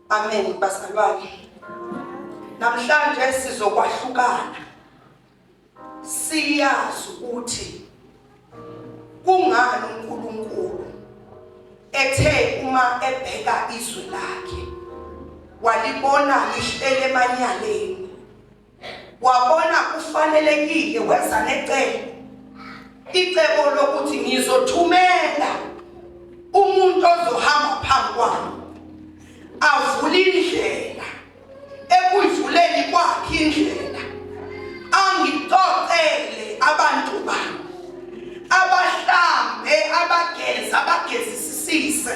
Amen bazalwane. Namhlanje sizokwahlukana. Siyazi ukuthi kungani uNkulunkulu ethe uma ebheka izwe lakhe walibona lihlele emanyaleni, wabona kufanelekile weza icebo lokuthi ngizothumela umuntu ozohamba phambi kwami avule indlela, ekuyivuleni kwakhe indlela angixoxele abantu bami, abahlambe, abageza, abagezisise,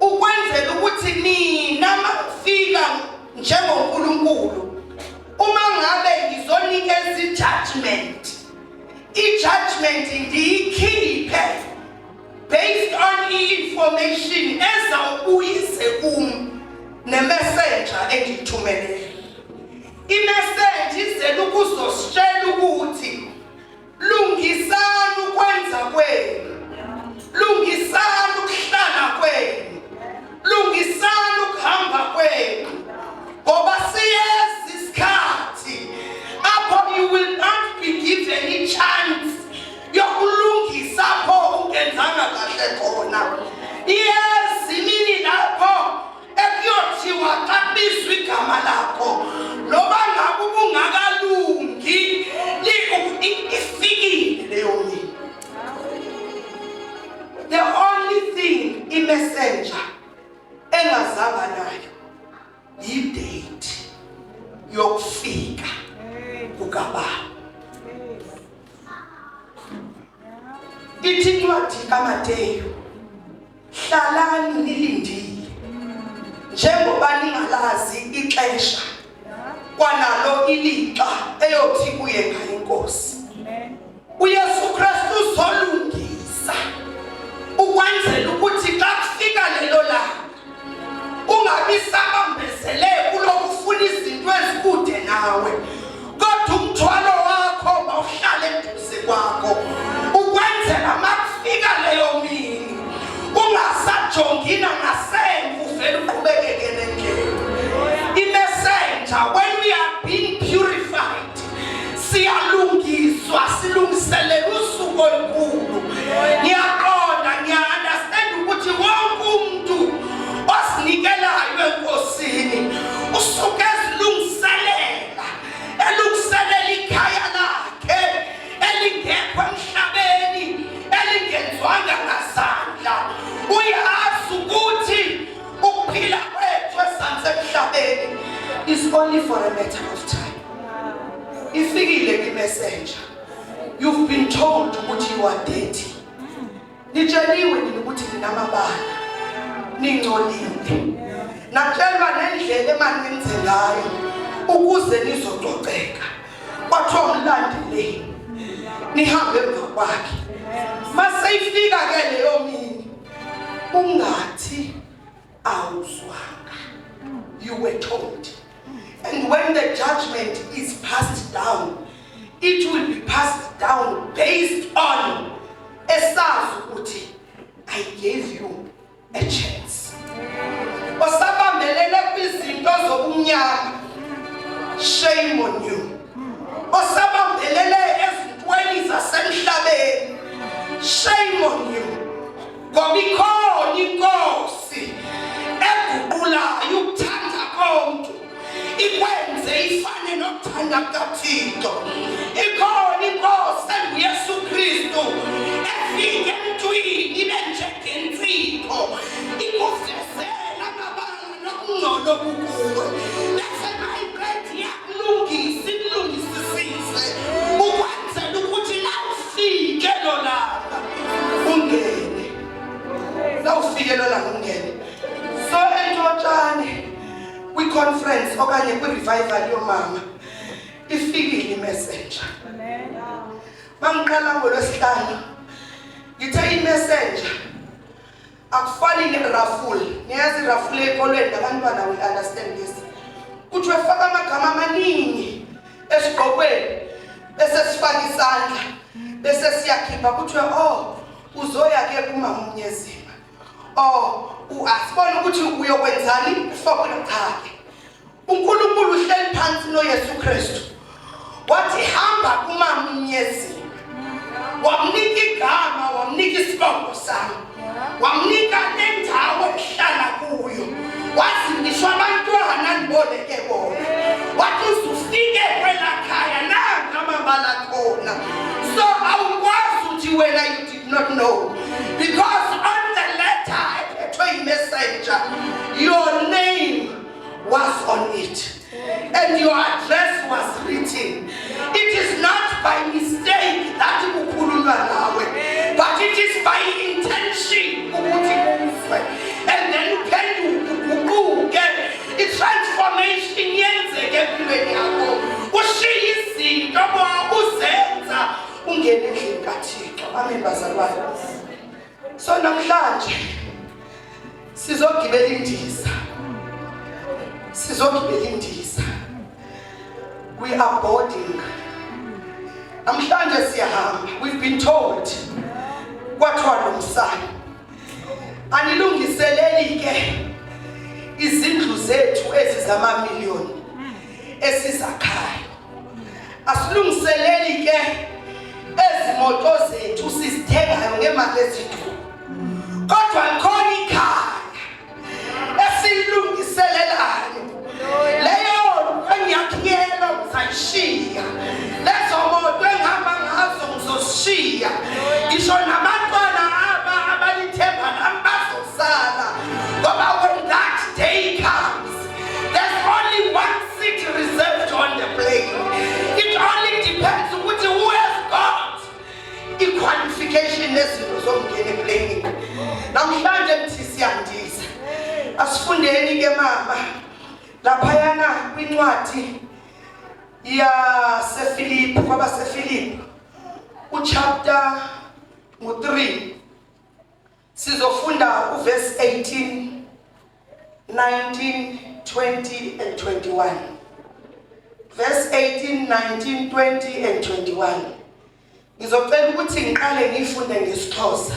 ukwenzela ukuthi mina mafika njengoNkulunkulu uma ngabe ngizonikeza i-judgment ndiyikhiphe based on information ezawubuyise ne-messenger engiyithumelele. I-message izele ukuzositshela ukuthi lungisani ukwenza kwenu, lungisani ukuhlala kwenu, lungisani ukuhamba kwenu, ngoba siyezi isikhathi apho you will not be given i-chance yokulungisa apho ungenzanga kahle khona. Yes, imini lapho ekuyothiwa xa kubizwa igama lakho noba ngabe ubungakalungi ifikile leyo mini. The only thing i-messenger engazanga nayo yi-date yokufika kukaBaba. Ithi incwadi kaMateyu, hlalani nilindile njengoba ningalazi ixesha kwanalo ilixa eyothi kuye ngayo iNkosi. uYesu Kristu uzolungisa ukwenzela ukuthi xa kufika lelo langa ungabi sabambezele kulokufuna izinto ezikude nawe, kodwa umthwalo wakho mawuhlale eduze kwakho, ukwenzela makufika leyo mini ungasajongina ngasemva uvele uqhubekeke nendlela. I-messenger, when we are being purified, siyalungiswa, silungiselele usuku olukhulu. Ngiyaqonda, ngiya-understand ukuthi wonke umuntu osinikelayo eNkosini usuke elungiselela ikhaya lakhe elingekho emhlabeni, elingenzwanga ngazandla. Uyazi ukuthi ukuphila kwethu esemhlabeni is only for a matter of time. Ifikile i-messenger. You've been told ukuthi you are dirty. Nitsheliwe nini ukuthi ninamabala, ningcolile. Natshelwa nendlela emanenze ngayo ukuze nizococeka. Kwathiwa mlandeleni, nihambe emva kwakhe. Maseyifika ke leyo mini ungathi awuzwanga. You were told. And when the judgment is passed down, it will be passed down based on esazi ukuthi I gave you a chance. Osabambelele kwizinto zobumnyama, shame on you. Osabambelele ezintweni zasemhlabeni, shame on you. Ngoba ikhona iNkosi eguqulayo ukuthanda konke ikwenze ifane nokuthanda kukaThixo. Ikhona iNkosi enguYesu Kristu efike emntwini ibe njengensipho ikufezela amabala nokungcono kukuwe. Bese mayibreath yakulungisa ikulungisisise ukwenzela ukuthi la ufike lo langa ungene. La ufike lo langa ungene. So entotshane kwi-conference okanye kwi-revival yomama ifikile i-messenger. Mangiqala ngoLwesihlanu ngithe i-messenger akufani ne-raffle. Niyazi i-raffle ekolweni abantwana will understand this. Kuthiwe faka amagama amaningi esigqokweni bese sifaka isandla bese siyakhipha kuthiwe uzoya ke kuMama uMnyezima. asibona ukuthi uyokwenzani ufokule cha. uNkulunkulu uhleli phansi noYesu Kristu. Wathi hamba kumama uMyezi. Wamnika igama, wamnika isibongo sami. Wamnika nendawo ehlala kuyo. Wathi ngisho abantwana niboleke bona. Wathi usufike kwelakhaya nanga amabala khona. So awukwazi ukuthi wena you did not know. Because on the letter ephethwe messenger, your name was on it. And your address was written. It is not by mistake that ukukhulunywa nawe, but it is by intention ukuthi uzwe. And then uphenduke i-transformation yenzeke empilweni yakho. Ushiye izinto uzenza ungene endlini kaThixo. Amen bazalwane. So namhlanje sizogibela indiza. We are boarding. Namhlanje siyahamba. We've been told kwathiwa nomsana anilungiseleli ke izindlu zethu ezizamamiliyoni esizakhayo. Asilungiseleli ke ezimoto zethu sizithengayo ngemali eziduru. Kodwa khona ikhaya esilungiselelayo. Leyo enyakhiyelo ngizayishiya. Lezo moto engihamba ngazo ngizoshiya. Ngisho nabantwana abalithemba nami bazosala. Ngoba when that day comes, there's only one seat reserved on the plane. It only depends ukuthi who has got i-qualification nezinto zokungena eplaneni. Namhlanje ngithi siyandisa. Asifundeni ke mama. Laphayana kwincwadi yaseFilipi kwabaseFilipi uchapter 3 sizofunda uverse 18, 19, 20 and 21. Verse 18, 19, 20 and 21. Ngizocela ukuthi ngiqale ngifunde ngesiXhosa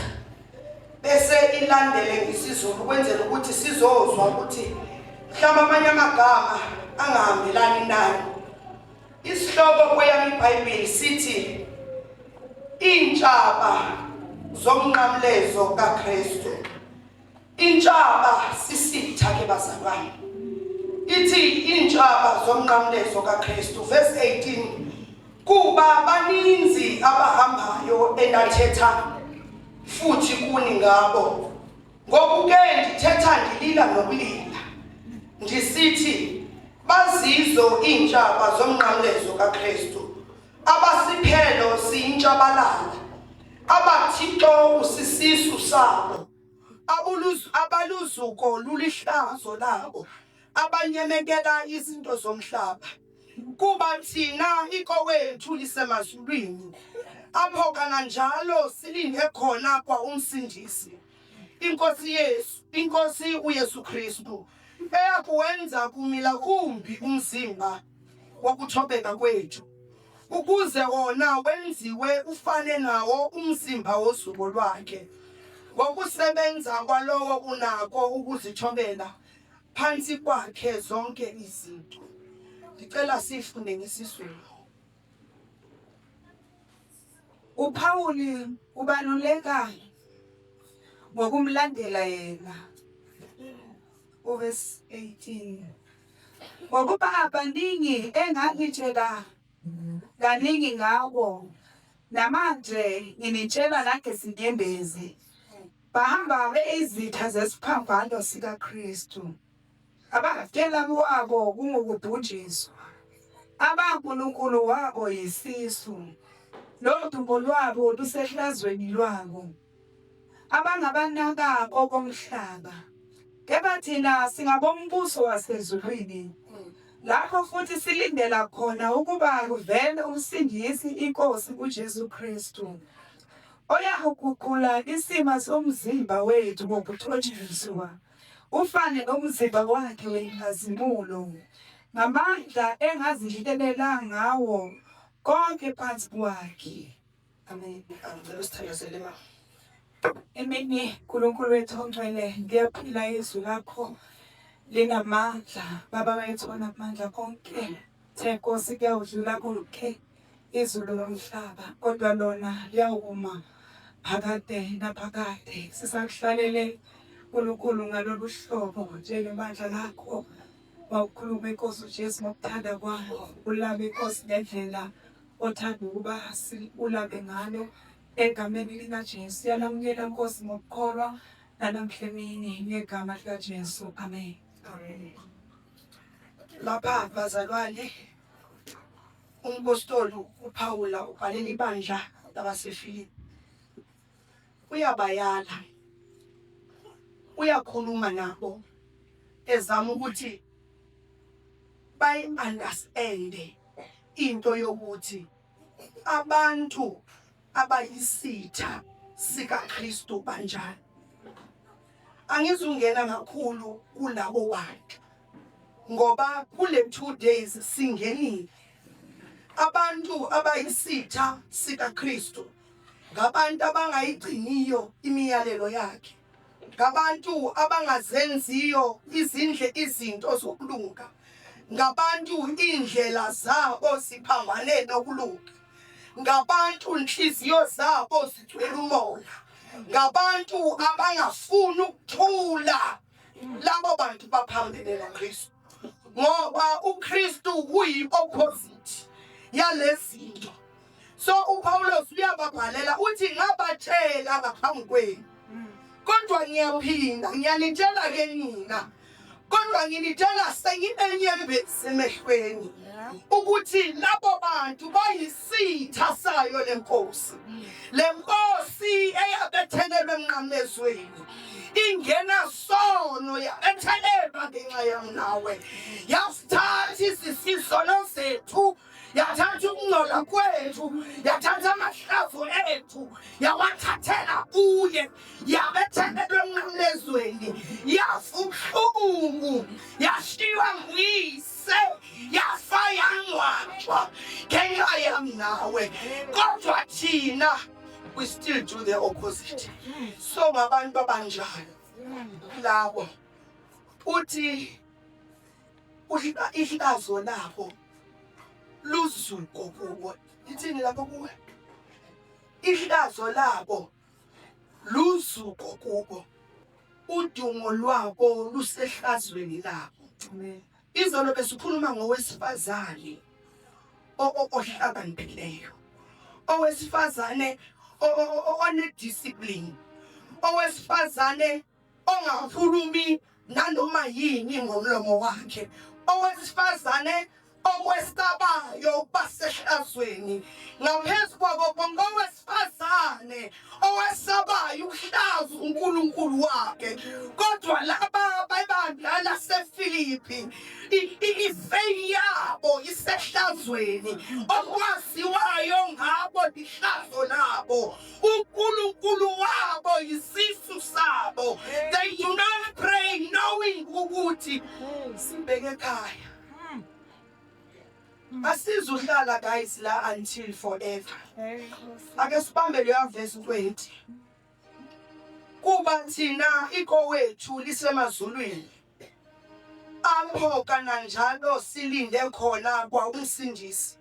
bese ilandele ngesizulu kwenzela ukuthi sizozwa ukuthi mhlawumbe amanye amagama angahambelani nani. Isihloko kweyami iBhayibheli sithi intshaba zomnqamlezo kaKristu. Intshaba sisitha ke bazalwane. Ithi intshaba zomnqamlezo kaKristu. Verse 18, kuba baninzi abahambayo endathetha futhi kuni ngabo. Ngokuke ndithetha ndilila nokulila. Ndisithi bazizo intshaba zomnqamlezo kaKristu. Abasiphelo siyintshabalala. Abathixo usisisu sabo. Abaluzuko lulihlazo labo. Abanyemekela izinto zomhlaba. Kuba thina ikowethu lisemazulwini. Apho kananjalo silinde khona kwa umsindisi. Inkosi Yesu, Inkosi uYesu Kristu. Eyakuwenza kumila kumbi umzimba wokuthobeka kwethu. Ukuze wona wenziwe ufane nawo umzimba wosuku lwakhe. Ngokusebenza kwalowo unako ukuzithobela phansi kwakhe zonke izinto. Ngicela sifunde ngesizulu. uPauli ubaluleka ngokumlandela yena. Verse 18. Ngokuba abaningi engangitshela kaningi ngawo namanje nginitshela nangezinyembezi bahamba izitha zesiphambano sikaKristu. Abatshela wabo kungukubhujiswa. Abankulunkulu wabo yisisu. Lodumbo lwabo lusehlazweni lwabo. Abangabanaka okomhlaba. Kepha thina singabombuso wasezulwini. Lapho futhi silindela khona ukuba kuvele umsindisi inkosi uJesu Kristu. Oyaguqula isimo somzimba wethu ngokuthotshiswa. Ufane nomzimba wakhe wenkazimulo. Ngamandla engazihlelelanga ngawo konke phansi kwakhe. Amen. Angicela sithakazele mama. Emini uNkulunkulu wethu ongcwele ngiyaphila izwi lakho linamandla baba wethu onamandla konke Nkosi kuyawudlula konke izulu lomhlaba kodwa lona liyawuma phakade naphakade sisakuhlalele uNkulunkulu ngalolu hlobo njengemandla lakho mawukhuluma Nkosi uJesu ngokuthanda kwakho ulabe Nkosi ngendlela othanda ukuba ulabe ngalo egameni likaJesu yalamukela Nkosi ngokukholwa nanamhla emini ngegama likaJesu amen. Lapha bazalwane umpostoli uPaula ubhalela ibandla labaseFilipi uyabayala uyakhuluma nabo ezama ukuthi bayi-understand into yokuthi abantu abayisitha sikaKristu banjani. Angizungena kakhulu kulabo bantu ngoba kule 2 days singenile abantu abayisitha sikaKristu ngabantu abangayigciniyo imiyalelo yakhe, ngabantu abangazenziyo izinto zokulunga, ngabantu indlela zabo ziphambane nokulunga, ngabantu inhliziyo zabo zigcwele umoya, ngabantu abangafuni ukuthula. Labo bantu baphambene noKristu ngoba uKristu uyi-opposite yalezinto. So uPawulos uyababhalela uthi ngabatshela ngaphambi kwenu kodwa ngiyaphinda ngiyanitshela ke nina kodwa nginitshela senginenyembezi emehlweni ukuthi labo bantu bayisitha sayo lenkosi. Lenkosi eyabethelelwa emnqamlezweni ingena sono yabethelelwa ngenxa yami nawe, yasithatha izisono zethu, yathatha ukungcola kwethu, yathatha amahlazo ethu yawathathela kuye, yabethelelwa emnqamlezweni, yafa ubuhlungu, yashiywa nguyise, yafa yangcwatshwa ngenxa yami nawe. Kodwa thina we still do the opposite. So ngabantu abanjani labo uthi ihlazo labo luzuko kubo. Ithini lapho kuwe? Ihlazo labo luzuko kubo, udumo lwabo lusehlazweni labo. Izolo besikhuluma ngowesifazane ohlakaniphileyo, owesifazane one-discipline, owesifazane ongakhulumi nanoma yini ngomlomo wakhe, owesifazane okwesabayo basehlazweni. Ngaphezu kwabo bonke owesifazane owesabayo ukuhlaza uNkulunkulu wakhe. Kodwa laba bayibandla laseFilipi ifeyi yabo isehlazweni, okwaziwayo ngabo lihlazo labo, uNkulunkulu wabo yisisu sabo. They do not pray knowing ukuthi sibheke ekhaya asizuhlala guys la until forever. Ake sibambe leyo verse 20. Kuba thina ikowethu lisemazulwini apho kananjalo silinde khona kwa umsindisi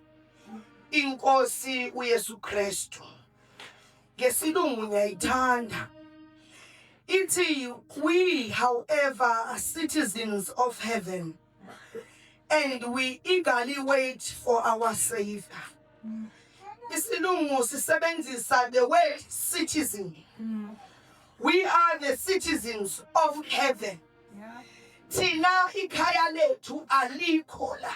inkosi uYesu Kristu. Ngesilungu ngiyayithanda ithi we however are citizens of heaven and we eagerly wait for our Savior. Isilungu sisebenzisa the word citizen. We are the citizens of heaven. Tina ikhaya lethu alikho la.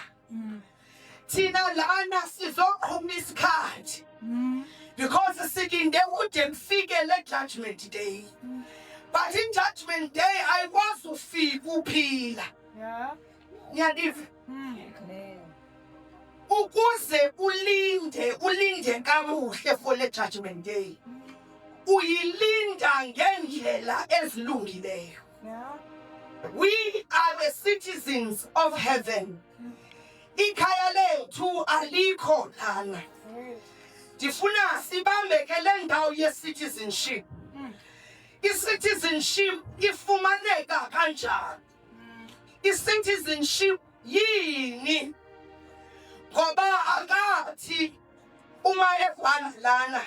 Tina lana sizoqhuma isikhathi. Because sikinde kude ngifike le judgment day. But in judgment day I was ufika uphila. Ngiyadiva. Ukuze ulinde kamuhle for le judgment day. Uyilinda ngendlela ezilungileyo. We are the citizens of heaven. Ikhaya lethu alikho lana. Ndifuna sibambe ke le ndawo ye citizenship. I-citizenship ifumaneka kanjani? I-citizenship yini? Ngoba akathi uma ebhala lana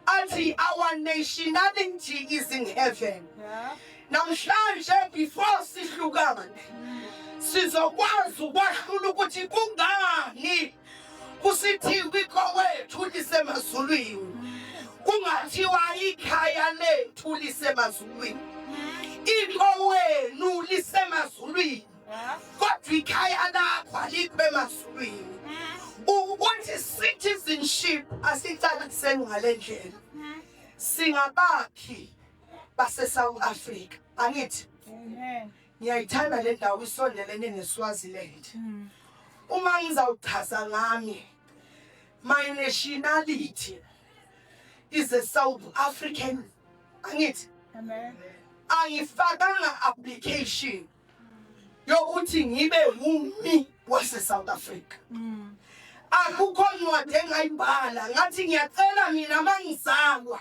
athi our nationality is in heaven. Namhlanje before sihlukane sizokwazi ukwahlula ukuthi kungani kusithiwa ikhowethu lisemazulwini, kungathiwa ikhaya lethu lisemazulwini. Ikhowenu lisemazulwini kodwa ikhaya lakho alikho emazulwini. Ukuthi citizenship asicaliseni ngale ndlela. Singabakhi base South Africa. Angithi ngiyayithanda le ndawo isondelene neSwaziland. Uma ngizawuchaza ngami, my nationality is a South African. Angithi angifakanga application yokuthi ngibe umi wase South Africa. Akukho ncwadi engayibhala ngathi ngiyacela mina mangizalwa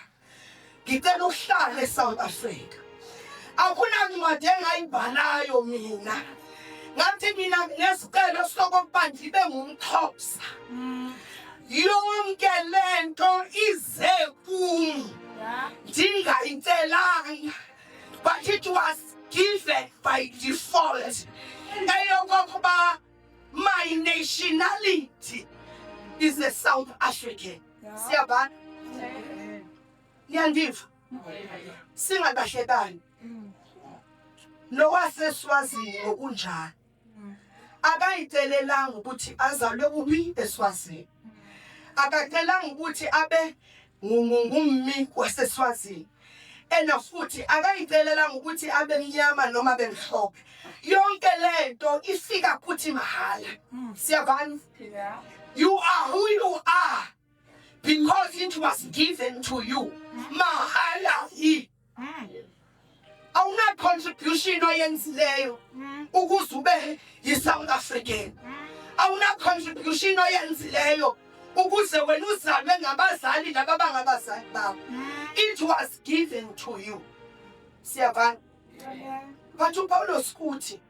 ngicela ukuhlala eSouth Africa. Akuna ncwadi engayibhalayo mina ngathi mina nesicelo sokuba ndibe ngumXhosa. Yonke lento ize kimi ndingayicelanga, but it was given by default. Eyokokuba my nationality is a South African. Siyabana? Niyandiva? Singalahlekani. NowaseSwazini ngokunjani. Akayitelelanga ukuthi azalwe kuphi eSwazini. Akacelanga ukuthi abe ngummi waseSwazini. Ena futhi akayitelelanga ukuthi abe mnyama noma abe mhlophe. Yonke lento ifika kuthi mahala. Siyabana? You are who you are because it was given to you. Mahala hi. Awuna contribution oyenzileyo ukuze ube yiSouth African. Awuna contribution oyenzileyo ukuze wena uzalwe ngabazali laba bangabazali bakho. It was given to you. Siyabana? But uPaulos uthi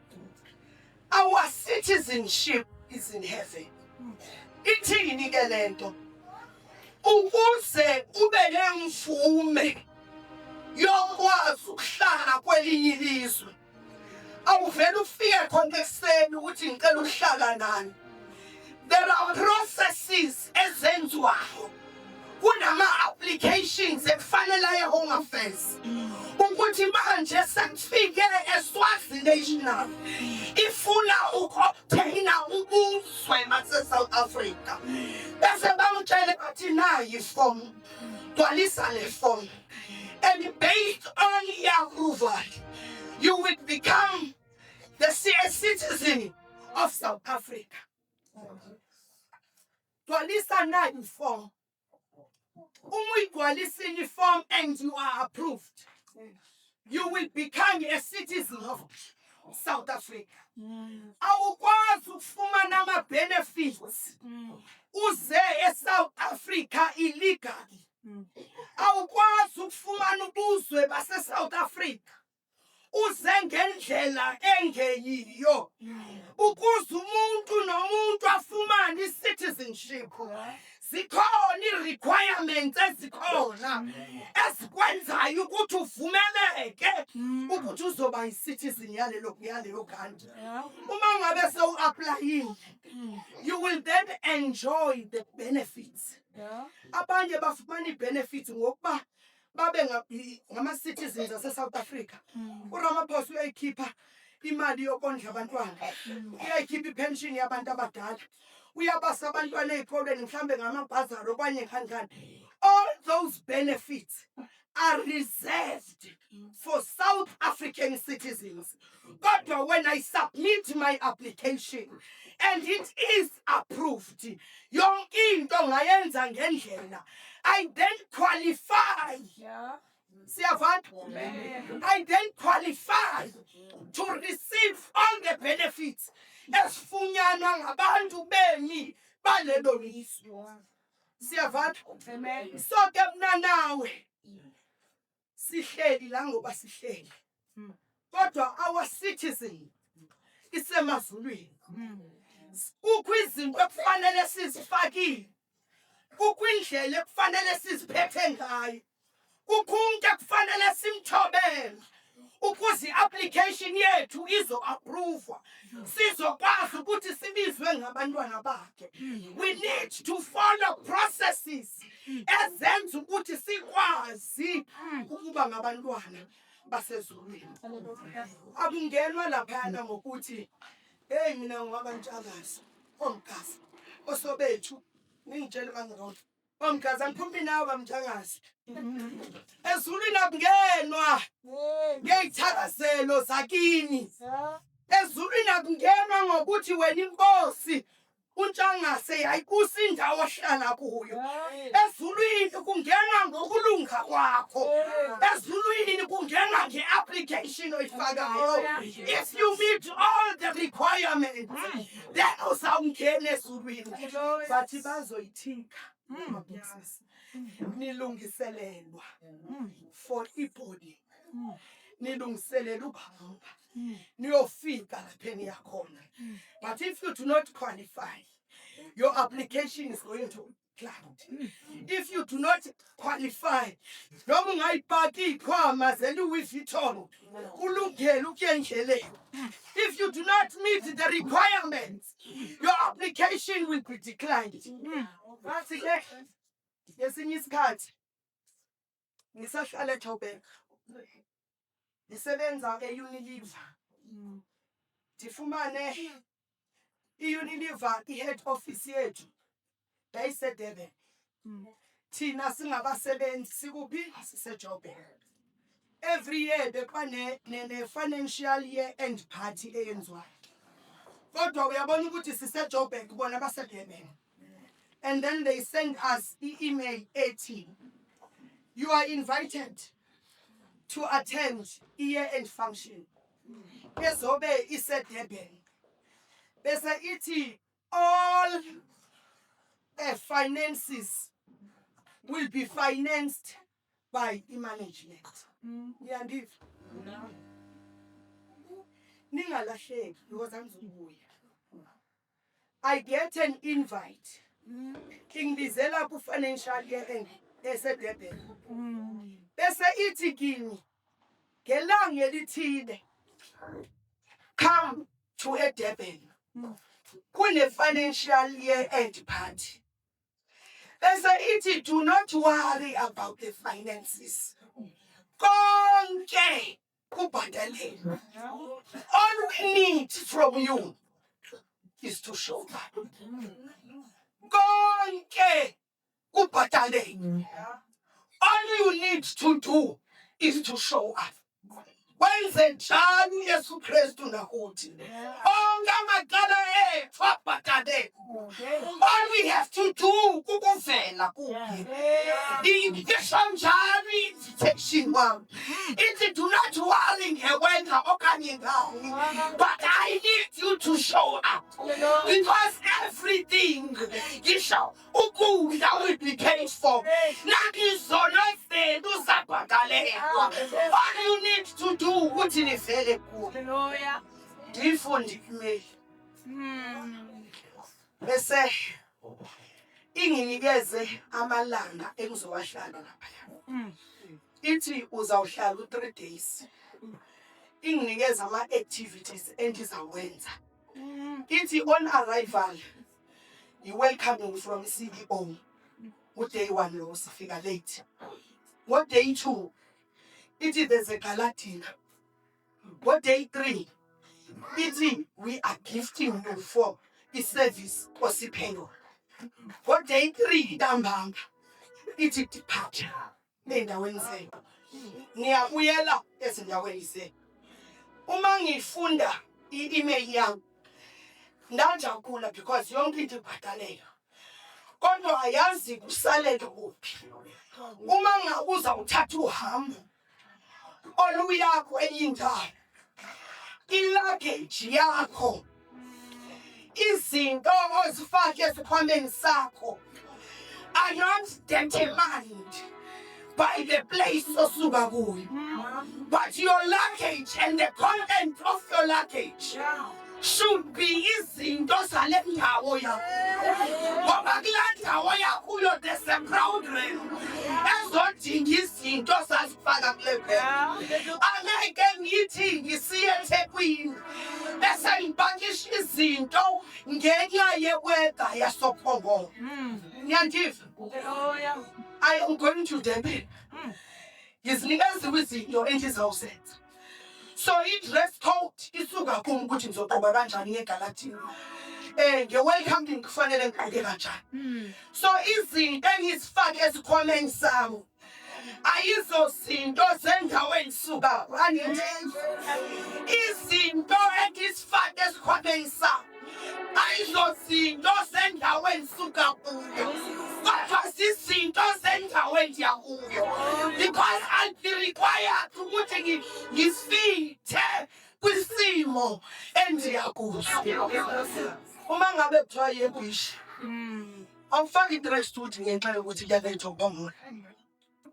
our citizenship is in heaven. Ithini ke lento? Ukuze ube nemvume yokwazi ukuhlala kwelinye ilizwe, awuvela ufike khona ekseni ukuthi ngicela ukuhlala nani. There are processes ezenziwayo, kunama applications ekufanele eHome Affairs ukuthi manje sekufike eSwazi National ifuna ukobtaina ubuzwe mase South Africa. Bese bamtshele bathi nayi form, gcwalisa le form, and based on your approval you will become the citizen of South Africa. Gcwalisa nayi form. Umuyigcwalisile form and you are approved, you will become a citizen of South Africa. Awukwazi ukufumana ama benefits uze eSouth Africa illegally. Awukwazi ukufumana ubuzwe base South Africa uze ngendlela engeyiyo. Ukuze umuntu nomuntu afumane citizenship, zikhona i-requirements ezikhona ezikwenzayo ukuthi uvumeleke ukuthi uzoba yi-citizen yalelo country. Uma ngabe sewu-applying, you will then enjoy the benefits. Abanye bafumana i-benefits ngokuba babe ngama-citizens ase-South Africa. uRamaphosa uyayikhipha imali yokondla abantwana, uyayikhipha ipension yabantu abadala, uyabasa abantwana ezikolweni mhlambe ngamabhazari okwanye kanjani. All those benefits are reserved for South African citizens. But when I submit my application and it is approved, yonke into ngayenza ngendlela, I then qualify. I then qualify to receive all the benefits esifunyanwa ngabantu bemi balelo lizwe. Siyavana? So ke mna nawe sihleli la ngoba sihleli kodwa our citizen isemazulwini. Kukho izinto ekufanele sizifakile, kukho indlela ekufanele siziphethe ngayo, kukho umuntu ekufanele simthobele ukuze i-application yethu izo-approve, sizokwazi ukuthi sibizwe ngabantwana bakhe. We need to follow processes ezenza ukuthi sikwazi ukuba ngabantwana basezulwini. Akungenwa laphana ngokuthi hey mina ngwabantshakazi omgazi osobethu ningitshela kangaka omgazi angiphumi nawe bamtshakazi. Ezulwini akungenwa ngeyithakazelo zakini. Ezulwini akungenwa ngokuthi wena inkosi untshangase yayikusa indawo ohlala kuyo. Ezulwini kungenwa ngokulunga kwakho. Ezulwini kungenwa nge-application oyifakayo. If you meet all the requirements, then uzawungena ezulwini. Bathi bazoyithinka nilungiselelwa for ibody, nilungiselela ukuhamba niyofika lapha niyakhona. But if you do not qualify, your application is going to decline. If you do not qualify, noma ungayipaki ikhwama zeLouis Vuitton kulungele ukuya endleleni. If you do not meet the requirements, your application will be declined. Bathi ke yesinye isikhathi ngisahlala eJoburg, ngisebenza e-Unilever, ndifumane i-Unilever i-head office yethu yayiseDurban. Thina singabasebenzi sikuphi siseJoburg. Every year bekwa ne-financial year end party eyenziwayo. Kodwa uyabona ukuthi siseJoburg bona baseDurban. And then they send us email 18. You are invited to attend year-end function. Ezobe iseDurban. Bese ithi all finances will be financed by the management. Yandiva? Ningalahleki because angizobuya. I get an invite. Ngibizela ku financial year end eseDurban. Bese ithi kimi ngelanga elithile come to eDurban. Kune financial year end party. Bese ithi do not worry about the finances. Konke kubhadalelwe. All we need from you is to show up. Konke kubhadalelwe. All you need to do is to show up. Wenze njani uYesu Kristu nakuthi onke amacala ethu abhadalelwe. All we have to do kukuvela kuye. Ngisho njani invitation wami ithi do not worry ngekwenza okanye ngawo, but I need you to show up because everything ngisho ukudla will be paid for. Nakizona izinto uzabhadalelwa. All you need to do ukuthi nivele kuye. Hallelujah. Ndifunde email. Bese inginikeze amalanga engizowahlala lapha. Ithi uzawuhlala u3 days. Inginikeze ama-activities endizawenza. Ithi on arrival you welcome from CEO. Day 1 lo sifika late. What day 2? Ithi there's a gala dinner. What day 3? Ithi we are gifting you for the service osiphenyo. What day 3 ntambama? Ithi departure. Endaweni zethu. Ngiyabuyela ezindaweni zethu. Uma ngifunda i-email yami ndajabula because yonke into ibhadalelwe. Kodwa ayazi kusalele kuphi. Uma ngabuza uthatha uhambo oluya kwenye indawo, i-luggage yakho, izinto ozifake esikhwameni sakho are not determined by the place osuka kuyo. But your luggage and the content of your luggage should be izinto zale ndawo yakho. Ngoba kula ndawo yakuyo there's a program ezodinga izinto sazifaka kule phela. Angeke ngithi ngisiye eThekwini bese ngipakisha izinto ngenxa yeweather yasophongolo. Ngiyandiva? I am going to Durban. Ngizinikezwe izinto engizawuzenza. So i-dress code isuka kum ukuthi ngizogqoka kanjani eGalathini. Nge-welcome kufanele ngigqoke kanjani. So izinto engizifake esikhwameni sami ayizozinto zendaweni suka. Izinto engizifake esikhwameni sami ayizozinto zendaweni suka kuyo. Kodwa zizinto zendaweni yakuyo. Because I'll be required ukuthi ngisifithe kwisimo endiyakuso. Uma ngabe kuthiwa yebhishi awufaki i-dress suit ngenxa yokuthi kuyaletha ukubonga.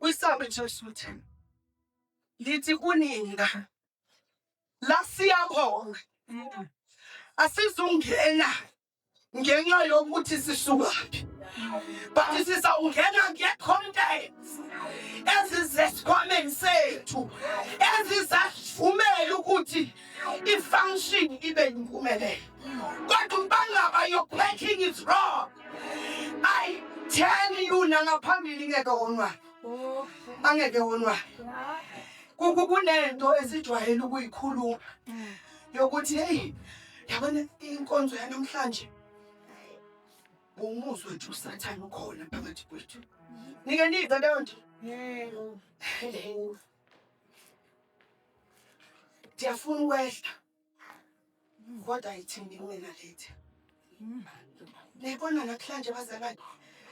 Uyisaphi i-dress suit? Lithi kuninga la siyakhona asizungena ngenxa yokuthi sisukaphi. But sizawungena nge-contents ezizesikhwameni sethu ezizasivumela ukuthi i-function ibe yimpumelelo. Kodwa umbangaba your packing is wrong. I tell you nangaphambili ngeke wonwayo. Angeke wonwayo. Kunento esijwayele ukuyikhuluma yokuthi hey yabona inkonzo yanamhlanje umuzwe wethu usathana ukhona phakathi kwethu. Nike niza leyo nto. Ndiyafuna ukwehla kodwa ayithini kumina lethi. Niyibona namhlanje bazalwane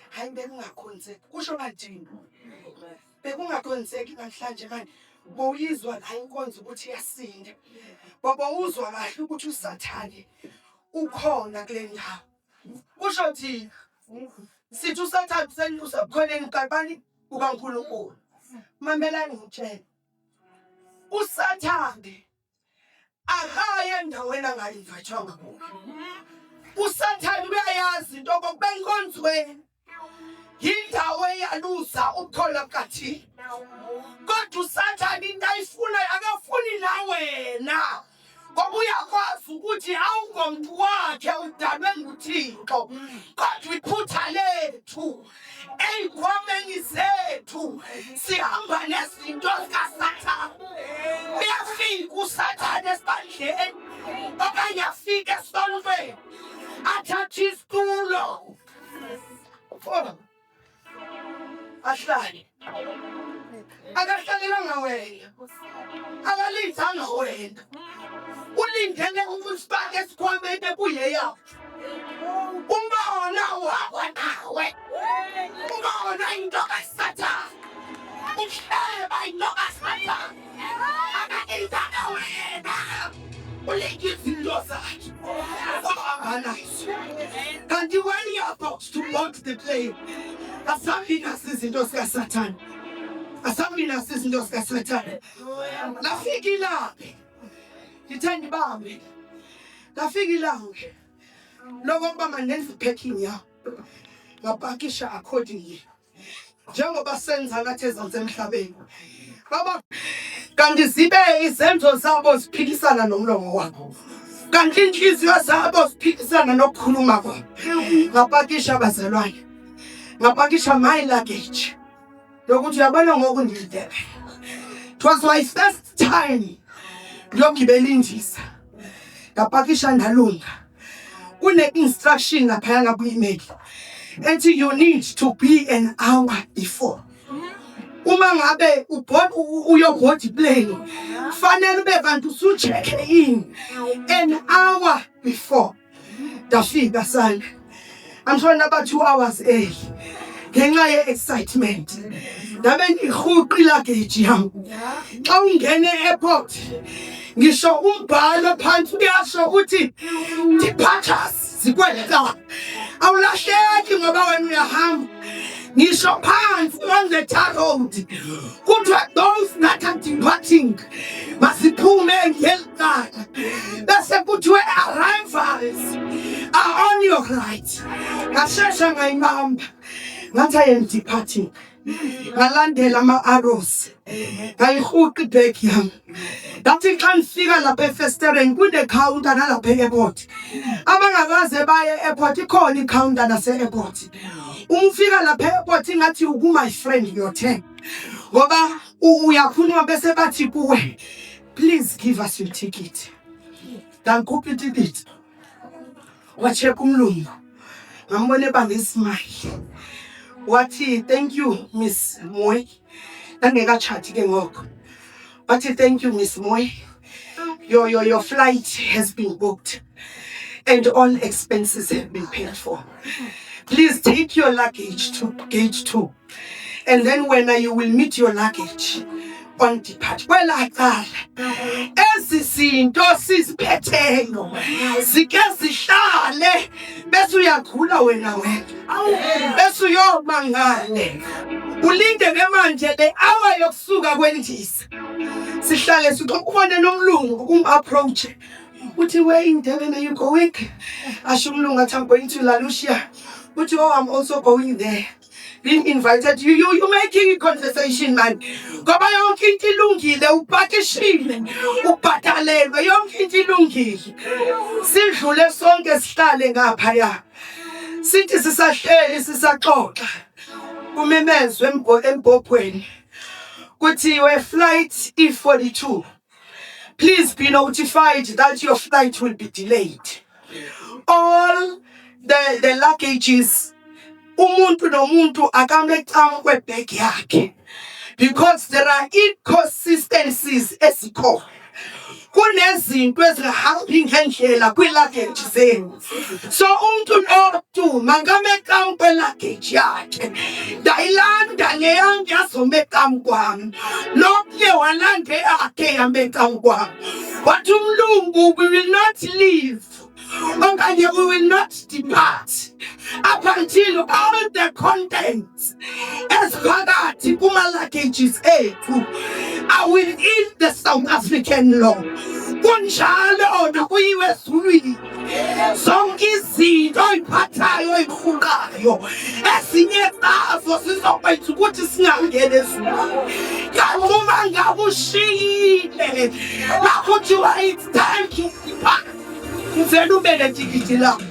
hayi bekungakhonzeki kusho kathini bekungakhonzeki namhlanje manje bowuyizwa la inkonzo ukuthi iyasinda baba uzwa kahle ukuthi usathane ukhona kule ndawo kusho thina sithi usathane senyusa khoneni kabani ukaNkulunkulu mamelani ngitshela usathane akaye endaweni angayinvathwanga kuyo. Usathane uyayazi into kokuba enkonzweni yindawo eyaluza ukuthola kathi. Kodwa usathane into ayifuna akafuni na wena. Ngoba uyakwazi ukuthi awungomuntu wakhe udalwe nguThixo. Kodwa iphutha lethu ey'khwameni zethu sihamba nezinto zikaSathane. Uyafika uSathane esibandleni okanye afike esontweni athathe isitulo ahlale. Akahlelelanga wena akalindanga wena ulindele ukusibake esikhwameni ebuye yakho. Umbona wakho nawe umbona into kaSathane uhleba into kaSathane akalindanga wena ulinde izinto zakhe anganazo. Kanti when you are about to board the plane asabi nasi izinto zikaSathane. Asabi nasi izinto zikaSathane. Lafika ilaphi ngithanda ibambe lafika ilaphi lokuba manenze packing ya ngapakisha accordingly njengoba senza ngathi ezenze emhlabeni baba. Kanti zibe izenzo zabo ziphikisana nomlomo wakho, kanti inhliziyo zabo ziphikisana nokukhuluma kwabo. Ngapakisha abazalwane ngapakisha my luggage lokuthi uyabona ngoku ngidebe. It was my first time ngiyogibela indiza ngapakisha ndalunga. Kune instruction lapha ngaku-email ethi you need to be an hour before. Uma ngabe uyoboard plane fanele ube kanti usu-check in an hour before. Ndafika sana I'm sure about 2 hours early ngenxa ye-excitement. Ndabe ngihuqa iluggage yami. Xa ungene e-airport ngisho umbhalo phansi uyasho ukuthi departures zikwela. Awulahleki ngoba wena uyahamba ngisho phansi on the tar road kuthiwa those that are departing masiphume ngelicala bese kuthiwe arrivals are on your right. Ngashesha ngayibamba ngathi I am departing. Ngalandela ama-arrows ngayihuqa ibhegi yami ngathi xa ngifika lapha efestereni kune-counter nalapha e-airport. Abangakaze baye e-airport ikhona i-counter nase-airport. Umfika lapha e-airport ngathi uku-my friend uyothenga ngoba uyakhuluma bese bathi kuwe please give us your ticket. Ngikhupha itikiti wacheka umlungu ngambona ebambe ismile wathi thank you Miss Moy. Angekachati ke ngoko wathi thank you Miss Moy, your flight has been booked and all expenses have been paid for. Please take your luggage to gate 2 and then when you will meet your luggage on depart. Well, aqala ezizinto siziphetheyo sike zihlale bese uyakhula wena bese uyoma ngale ulinde ke manje le hour yokusuka kwendiza sihlale siqhubone nomlungu kum-approach uthi where in Durban are you going? Asho umlungu athi I'm going to La Lucia. Uthi oh I'm also going there. Being invited you making a conversation man ngoba yonke into ilungile upakishile ubhatalelwe yonke into ilungile sidlule sonke sihlale ngapha ya sithi sisahleli sisaxoxa kumemezwe embhobhweni kuthiwe flight E42 please be notified that your flight will be delayed. All the luggages umuntu nomuntu akamecam kwebhegi yakhe because there are inconsistencies ezikhona. Kunezinto ezingahambi ngendlela kwi-luggage zenu. So umuntu nomuntu mangamecam kwe-luggage yakhe ndayilanda leyange yazomecam kwami nokuye walande yakhe yamecam kwami. Wathi umlungu we will not leave okanye we will not depart up until all the contents eziphakathi kuma-luggages ethu are within the South African law. Kunjalo nakuyiwe ezulwini zonke izinto oyiphathayo oyirhuqayo ezinye zazo zizokwenza ukuthi singangeni ezulwini. Kanti uma ngabe ushiyile nakuthiwa it's time to depart uvele ube netikiti lakho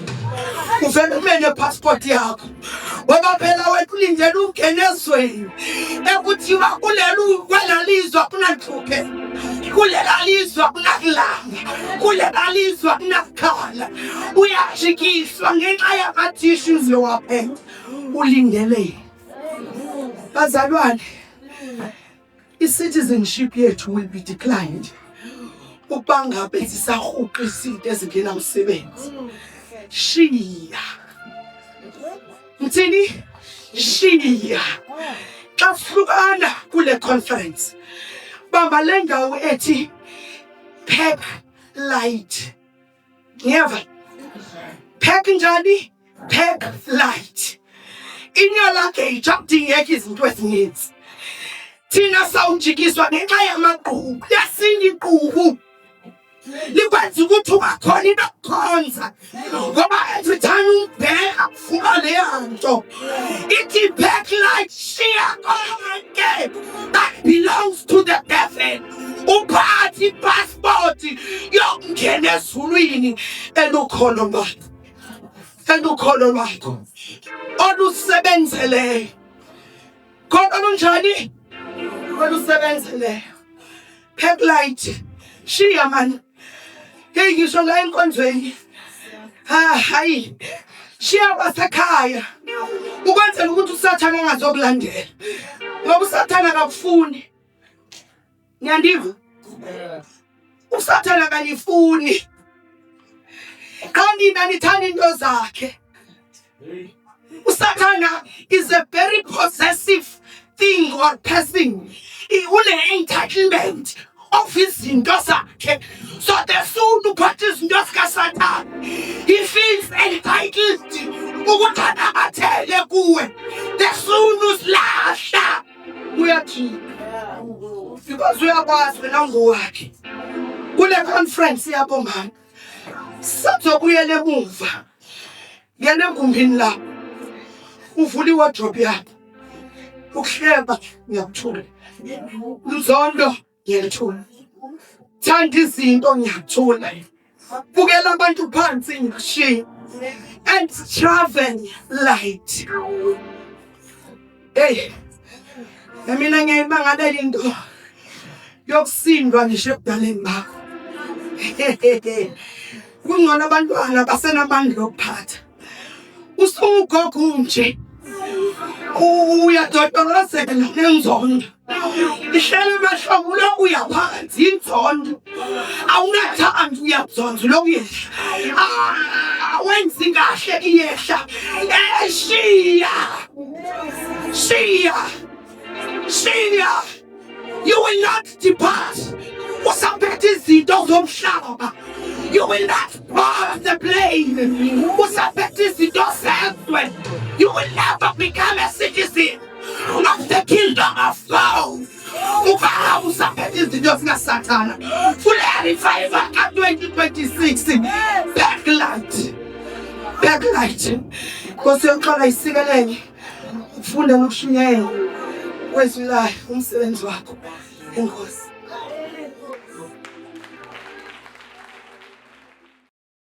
uvele ube nepassport yakho ngoba phela wethu ulindele ungene ezweni ekuthiwa kwelalizwa kunanhluphe kulelalizwa kunakulanga kulelalizwa kunakukhala uyajikiswa ngenxa yama-tissues lowaphethe ulindele. Bazalwane, i-citizenship yethu will be declined ukuba ngabe sisahuqa izinto ezingenamsebenzi. Shiya mthini shiya xa sihlukana kule conference bamba le ndawo ethi pack light. Ngiyeva pack njani? Pack light. In your luggage akudingeki izinto ezininzi. Thina sawujikiswa ngenxa yamaqhubu yasinda iqhubu likwenza ukuthi ungakhona into yokukhonza ngoba every time ubheka kufuka leya nto ithi pack light shiya konke that belongs to the devil. Uphathi ipassport yokungena ezulwini elukholo lwakho olusebenzeleyo kodwa lunjani olusebenzeleyo. Pack light shiya man. Hey ngisho la enkonzweni hayi shiya wasekhaya ukwenzela ukuthi usathana angazokulandela ngoba usathana akakufuni. Ngiyandiva usathana kanifuni kanti nanithanda into zakhe. Usathana is a very possessive thing or person. Ule-entitlement of izinto zakhe. So the soon uphatha izinto zikaSathane, he feels entitled ukuthi anabathele kuwe Desuna usilahla. Uyathi. Because uyakwazi wena ngowakhe. Kule conference yabo mama. Sizobuyela emuva. Ngene egumbini lapho. Uvula iwardrobe yakho. Ukuhleba ngiyakuthula. Inzondo ngiyayithula. Thanda izinto ngiyakuthula. Bukela abantu phansi ngishiya. And travel light. Hey. Mina ngiyayimangala into yokusindwa ngisho ebudaleni bakho. Kungcono abantwana basenamandla okuphatha. Usugogo nje. Uyadodolozela nenzondo. Ihlele emahlobo lokhu uyaphansi inzondo. Awungathandi uyabuzonza lokhu yehla. Wenza kahle iyehla. Shiya. You will not depart. Usaphethe izinto zomhlaba. You will not board the plane. Usaphethe izinto zezwe. You will never become a citizen of the kingdom of God. Uba usaphethe izinto zikaSathana. Full revival ka 2026. Backlight. Nkosi yokuqala isikelele. Ufunda nokushunyayela. Wezulayo umsebenzi wakho. Enkosi.